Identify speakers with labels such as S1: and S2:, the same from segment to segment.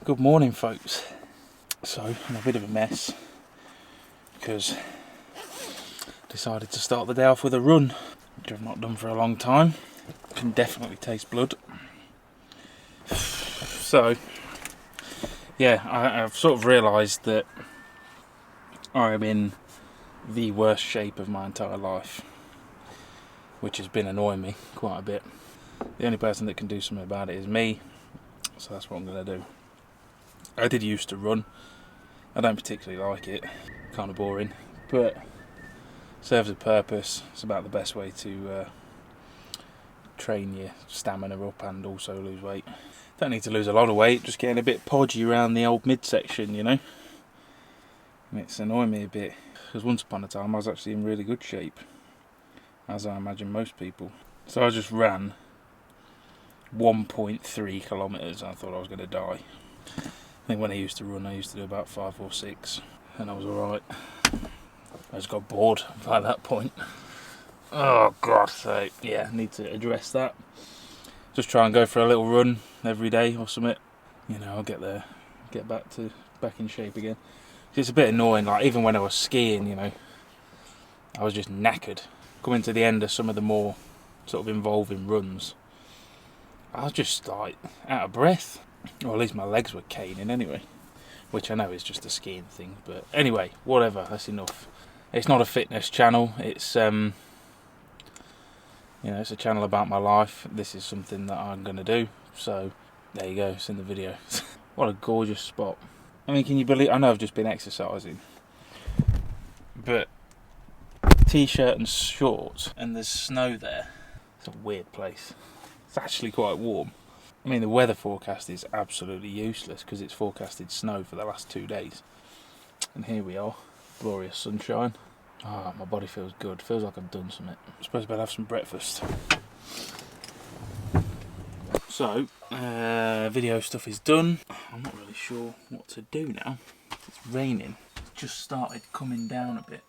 S1: Good morning, folks. So, I'm a bit of a mess because I decided to start the day off with a run, which I've not done for a long time. Can definitely taste blood. So, yeah, I've sort of realised that I am in the worst shape of my entire life, which has been annoying me quite a bit. The only person that can do something about it is me, so that's what I'm going to do. I did used to run. I don't particularly like it, kind of boring, but serves a purpose. It's about the best way to train your stamina up and also lose weight. Don't need to lose a lot of weight, just getting a bit podgy around the old midsection, you know. And it's annoying me a bit, because once upon a time I was actually in really good shape, as I imagine most people. So I just ran 1.3 kilometres and I thought I was going to die. I think when I used to run, I used to do about 5 or 6, and I was alright. I just got bored by that point. Oh god, so yeah, need to address that. Just try and go for a little run every day or something. You know, I'll get there, get back in shape again. It's a bit annoying, like even when I was skiing, you know, I was just knackered. Coming to the end of some of the more sort of involving runs, I was just like out of breath. Or at least my legs were caning anyway, which I know is just a skiing thing. But anyway, whatever, that's enough. It's not a fitness channel. It's it's a channel about my life. This is something that I'm gonna do. So there you go. It's in the video. What a gorgeous spot. I mean, can you believe? I know I've just been exercising, but t-shirt and shorts, and there's snow there. It's a weird place. It's actually quite warm. I mean, the weather forecast is absolutely useless because it's forecasted snow for the last 2 days. And here we are, glorious sunshine. Ah, my body feels good. Feels like I've done something. I suppose I'll have some breakfast. So, video stuff is done. I'm not really sure what to do now. It's raining. It's just started coming down a bit.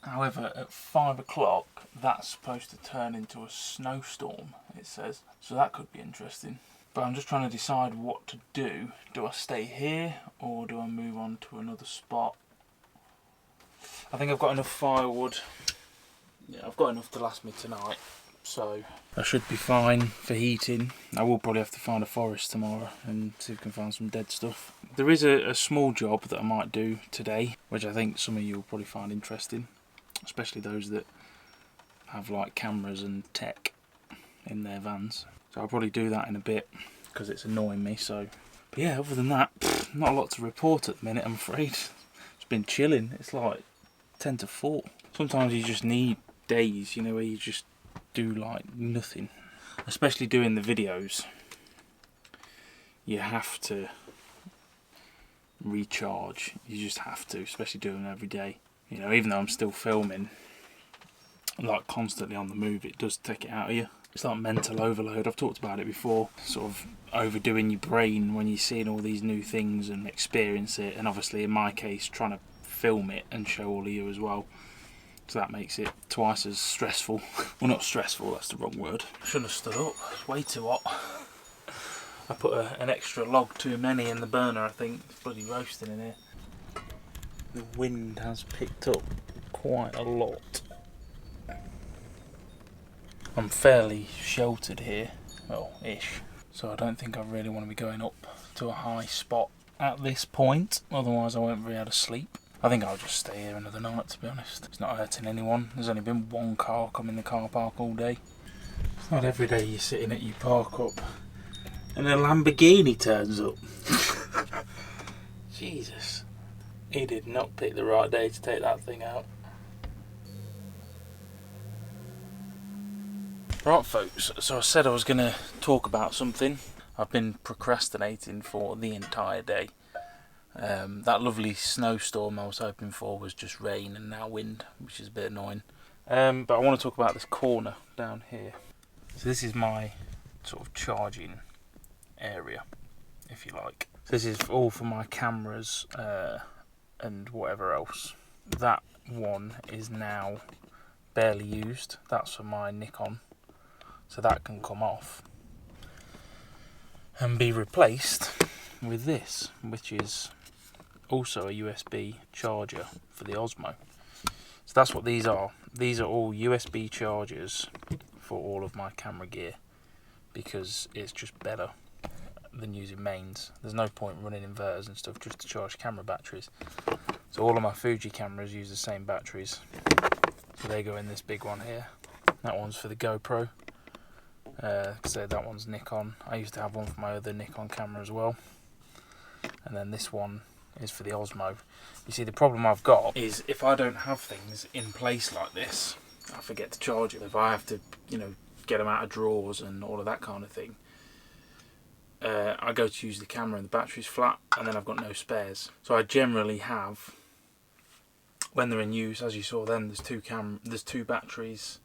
S1: However, at 5 o'clock, that's supposed to turn into a snowstorm, it says. So that could be interesting. But I'm just trying to decide what to do. Do I stay here or do I move on to another spot? I think I've got enough firewood. Yeah, I've got enough to last me tonight. So I should be fine for heating. I will probably have to find a forest tomorrow and see if I can find some dead stuff. There is a small job that I might do today, which I think some of you will probably find interesting. Especially those that have like cameras and tech in their vans. So I'll probably do that in a bit because it's annoying me. So, but yeah, other than that, not a lot to report at the minute, I'm afraid. It's been chilling. It's like 10 to 4. Sometimes you just need days, you know, where you just do like nothing. Especially doing the videos, you have to recharge. You just have to, especially doing them every day. You know, even though I'm still filming, like constantly on the move, it does take it out of you. It's like mental overload. I've talked about it before, sort of overdoing your brain when you're seeing all these new things and experience it, and obviously in my case trying to film it and show all of you as well. So that makes it twice as stressful. Well, not stressful, that's the wrong word. I shouldn't have stood up, it's way too hot. I put an extra log too many in the burner, I think. It's bloody roasting in here. The wind has picked up quite a lot. I'm fairly sheltered here, well, ish. So I don't think I really want to be going up to a high spot at this point, otherwise I won't be able to sleep. I think I'll just stay here another night, to be honest. It's not hurting anyone. There's only been one car come in the car park all day. It's not every day you're sitting at your park up and a Lamborghini turns up. Jesus. He did not pick the right day to take that thing out. Right folks, so I said I was going to talk about something. I've been procrastinating for the entire day. That lovely snowstorm I was hoping for was just rain and now wind, which is a bit annoying. But I want to talk about this corner down here. So this is my sort of charging area, if you like. So this is all for my cameras and whatever else. That one is now barely used. That's for my Nikon. So that can come off and be replaced with this, which is also a USB charger for the Osmo. So that's what these are. These are all USB chargers for all of my camera gear, because it's just better than using mains. There's no point running inverters and stuff just to charge camera batteries. So all of my Fuji cameras use the same batteries. So they go in this big one here. That one's for the GoPro. So that one's Nikon. I used to have one for my other Nikon camera as well. And then this one is for the Osmo. You see, the problem I've got is if I don't have things in place like this, I forget to charge it. If I have to, you know, get them out of drawers and all of that kind of thing, I go to use the camera and the battery's flat, and then I've got no spares. So I generally have, when they're in use, as you saw then, there's two batteries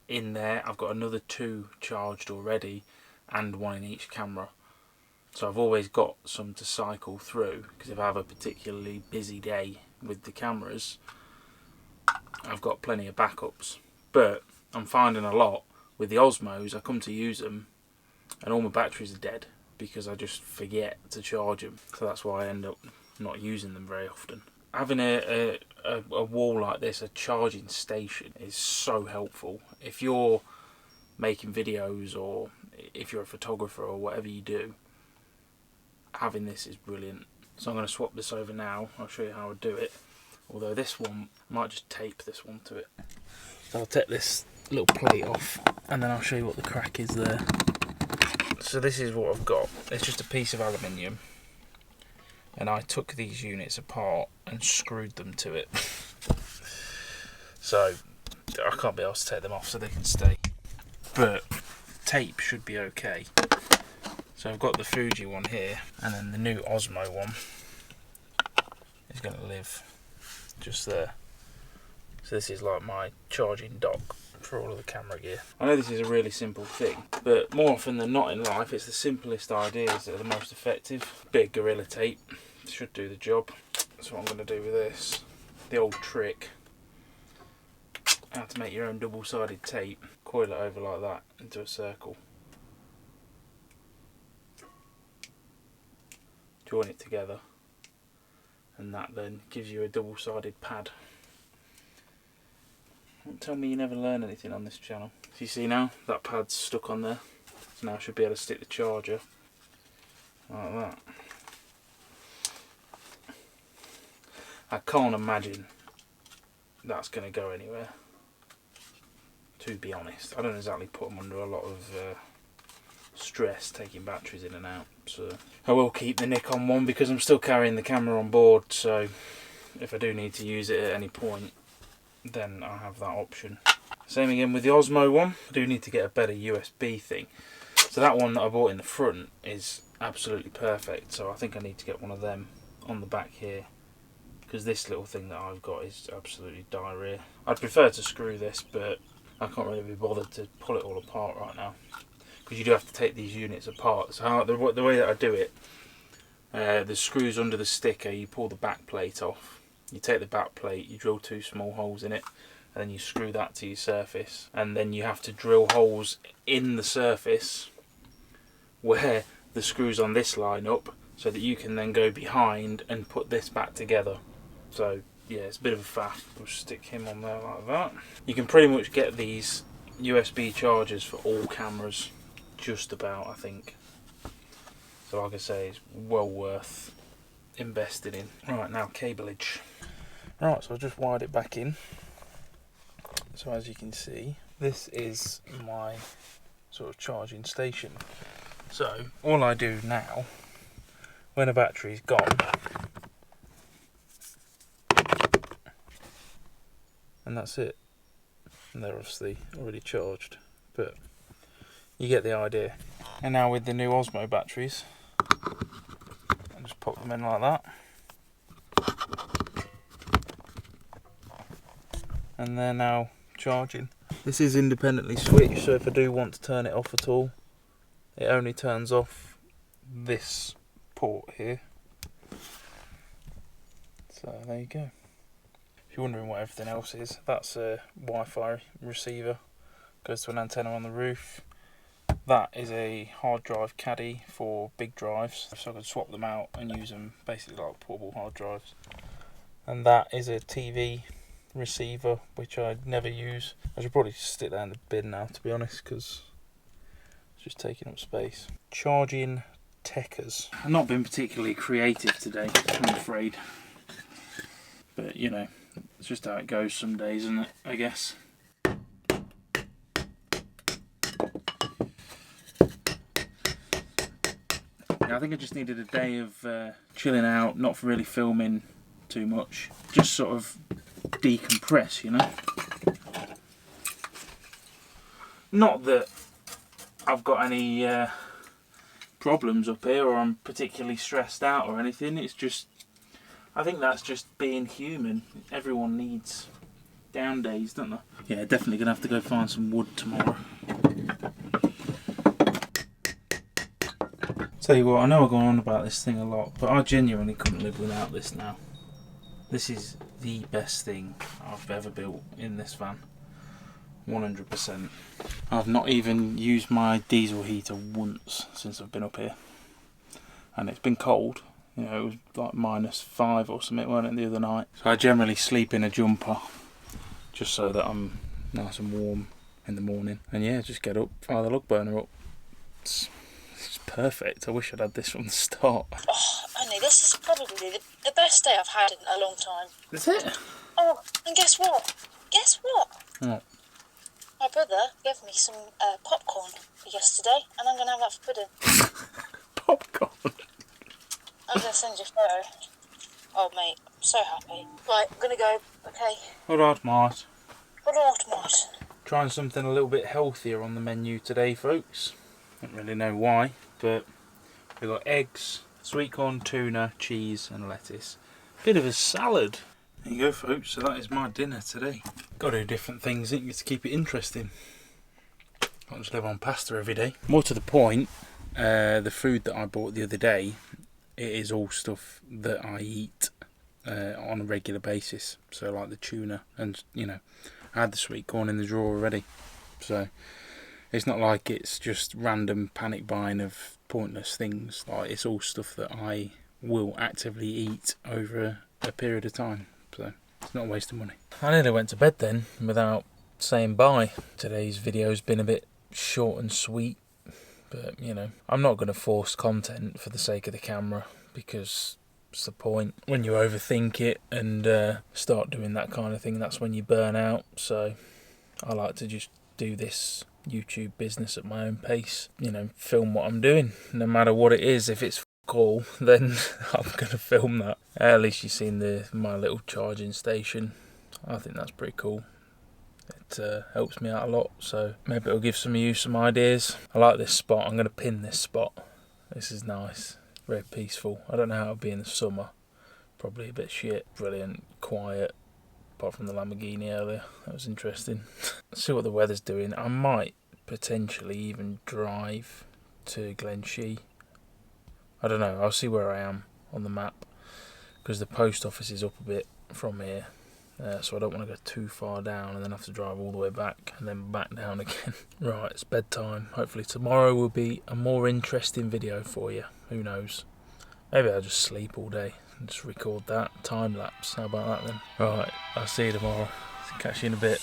S1: in there. I've got another 2 charged already, and 1 in each camera. So I've always got some to cycle through, because if I have a particularly busy day with the cameras, I've got plenty of backups. But I'm finding a lot with the Osmos, I come to use them and all my batteries are dead because I just forget to charge them. So that's why I end up not using them very often. Having a wall like this, a charging station, is so helpful. If you're making videos, or if you're a photographer, or whatever you do, having this is brilliant. So I'm going to swap this over now. I'll show you how I do it. Although this one, I might just tape this one to it. So I'll take this little plate off, and then I'll show you what the crack is there. So this is what I've got. It's just a piece of aluminium, and I took these units apart and screwed them to it. So I can't be able to take them off so they can stay, but tape should be okay. So I've got the Fuji one here, and then the new Osmo one is going to live just there. So this is like my charging dock for all of the camera gear. I know this is a really simple thing, but more often than not in life, it's the simplest ideas that are the most effective. Bit of Gorilla Tape should do the job. That's what I'm going to do with this. The old trick, how to make your own double-sided tape. Coil it over like that into a circle. Join it together, and that then gives you a double-sided pad. Don't tell me you never learn anything on this channel. So you see now, that pad's stuck on there. So now I should be able to stick the charger like that. I can't imagine that's going to go anywhere, to be honest. I don't exactly put them under a lot of stress taking batteries in and out. So I will keep the Nikon one because I'm still carrying the camera on board, so if I do need to use it at any point, then I have that option. Same again with the Osmo one. I do need to get a better USB thing. So that one that I bought in the front is absolutely perfect, so I think I need to get one of them on the back here, because this little thing that I've got is absolutely diarrhea. I'd prefer to screw this, but I can't really be bothered to pull it all apart right now, because you do have to take these units apart. So the way that I do it, the screws under the sticker, you pull the back plate off, you take the back plate, you drill 2 small holes in it, and then you screw that to your surface, and then you have to drill holes in the surface where the screws on this line up, so that you can then go behind and put this back together. So yeah, it's a bit of a faff. We'll stick him on there like that. You can pretty much get these USB chargers for all cameras, just about, I think. So like I say, it's well worth investing in. Right, now cableage. Right, so I've just wired it back in. So as you can see, this is my sort of charging station. So all I do now, when a battery's gone, and that's it. And they're obviously already charged, but you get the idea. And now with the new Osmo batteries, I just pop them in like that, and they're now charging. This is independently switched, so if I do want to turn it off at all, it only turns off this port here. So there you go. If you're wondering what everything else is, that's a Wi-Fi receiver. Goes to an antenna on the roof. That is a hard drive caddy for big drives, so I can swap them out and use them basically like portable hard drives. And that is a TV receiver, which I never use. I should probably stick that in the bin now, to be honest, because it's just taking up space. Charging techers. I've not been particularly creative today, I'm afraid. But, you know, it's just how it goes some days, isn't it, I guess. I think I just needed a day of chilling out, not really filming too much, just sort of decompress, you know. Not that I've got any problems up here or I'm particularly stressed out or anything, it's just, I think that's just being human. Everyone needs down days, don't they? Yeah, definitely gonna have to go find some wood tomorrow. Tell you what, I know I've gone on about this thing a lot, but I genuinely couldn't live without this now. This is the best thing I've ever built in this van. 100%. I've not even used my diesel heater once since I've been up here. And it's been cold. You know, it was like -5 or something, wasn't it, the other night? So I generally sleep in a jumper, just so that I'm nice and warm in the morning. And yeah, just get up, fire the log burner up. It's perfect. I wish I'd had this from the start.
S2: Oh, Annie, this is probably the best day I've had in a long time.
S1: Is it?
S2: Oh, and guess what? Guess what?
S1: What?
S2: My brother gave me some popcorn yesterday, and I'm going to have that for pudding.
S1: Popcorn?
S2: I'm going to send you a photo. Oh, mate, I'm so happy. Right, I'm going to go, okay.
S1: Alright, mate.
S2: Alright, mate.
S1: Trying something a little bit healthier on the menu today, folks. Don't really know why, but we've got eggs, sweet corn, tuna, cheese and lettuce. Bit of a salad. There you go, folks, so that is my dinner today. Got to do different things, ain't you, to keep it interesting. Can't just live on pasta every day. More to the point, the food that I bought the other day, it is all stuff that I eat on a regular basis. So like the tuna and, you know, I had the sweet corn in the drawer already. So it's not like it's just random panic buying of pointless things. Like, it's all stuff that I will actively eat over a period of time. So it's not a waste of money. I nearly went to bed then without saying bye. Today's video's been a bit short and sweet, but you know, I'm not going to force content for the sake of the camera, because what's the point? When you overthink it and start doing that kind of thing, that's when you burn out. So I like to just do this YouTube business at my own pace, you know, film what I'm doing, no matter what it is. If it's cool, then I'm gonna film that. At least you've seen my little charging station. I think that's pretty cool. It helps me out a lot, so maybe it'll give some of you some ideas. I like this spot. I'm gonna pin this spot. This is nice, very peaceful. I don't know how it'll be in the summer. Probably a bit shit. Brilliant, quiet. Apart from the Lamborghini earlier, that was interesting. Let's see what the weather's doing. I might potentially even drive to Glenshee. I don't know, I'll see where I am on the map, because the post office is up a bit from here, so I don't want to go too far down and then have to drive all the way back and then back down again. Right, it's bedtime. Hopefully tomorrow will be a more interesting video for you. Who knows? Maybe I'll just sleep all day and just record that time lapse. How about that then? Right, I'll see you tomorrow. Catch you in a bit.